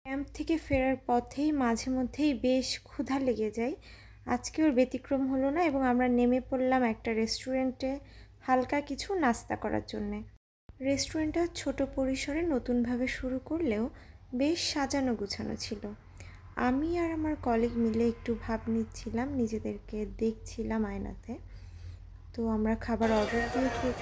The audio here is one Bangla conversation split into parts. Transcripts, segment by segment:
ক্যাম্প থেকে ফেরার পথেই মাঝে মধ্যেই বেশ ক্ষুধা লেগে যায়। আজকে ওর ব্যতিক্রম হলো না এবং আমরা নেমে পড়লাম একটা রেস্টুরেন্টে হালকা কিছু নাস্তা করার জন্যে। রেস্টুরেন্টটা ছোট পরিসরে নতুনভাবে শুরু করলেও বেশ সাজানো গুছানো ছিল। আমি আর আমার কলিগ মিলে একটু ভাব নিচ্ছিলাম, নিজেদেরকে দেখছিলাম আয়নাতে। তো আমরা খাবার অর্ডার দিয়ে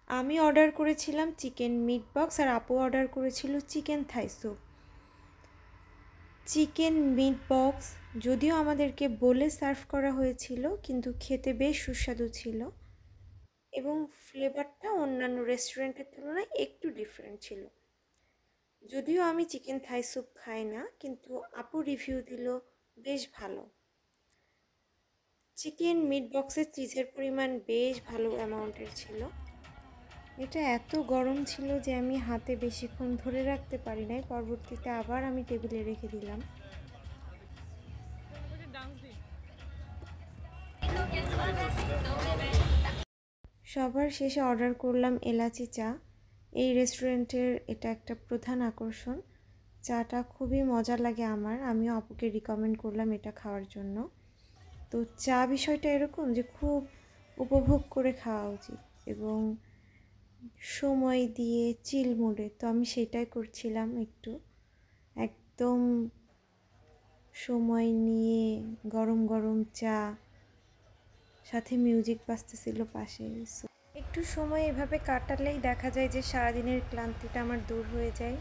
আমি অর্ডার করেছিলাম চিকেন মিট বক্স আর আপু অর্ডার করেছিল chicken Thai soup. Chicken meat box যদিও আমাদেরকে বলে সার্ভ করা হয়েছিল, কিন্তু খেতে বেশ সুস্বাদু ছিল এবং ফ্লেভারটা অন্যান্য রেস্টুরেন্টের তুলনায় একটু ডিফারেন্ট ছিল। যদিও আমি চিকেন থাই স্যুপ খাই না, কিন্তু আপু রিভিউ দিল বেশ ভালো। চিকেন মিট বক্সের চিজের পরিমাণ বেশ ভালো অ্যামাউন্টের ছিল। এটা এত গরম ছিল যে আমি হাতে বেশিক্ষণ ধরে রাখতে পারি নাই, পরবর্তীতে আবার আমি টেবিলে রেখে দিলাম। সবার শেষে অর্ডার করলাম এলাচি চা। এই রেস্টুরেন্টের এটা একটা প্রধান আকর্ষণ। চাটা খুবই মজা লাগে আমার, আমিও আপুকে রিকমেন্ড করলাম এটা খাওয়ার জন্য। তো চা বিষয়টা এরকম যে খুব উপভোগ করে খাওয়া উচিত এবং সময় দিয়ে চিল মুডে। তো আমি সেটাই করছিলাম, একটু একদম সময় নিয়ে গরম গরম চা, সাথে মিউজিক বাজতেছিল পাশে। একটু সময় এভাবে কাটালেই দেখা যায় যে সারাদিনের ক্লান্তিটা আমার দূর হয়ে যায়।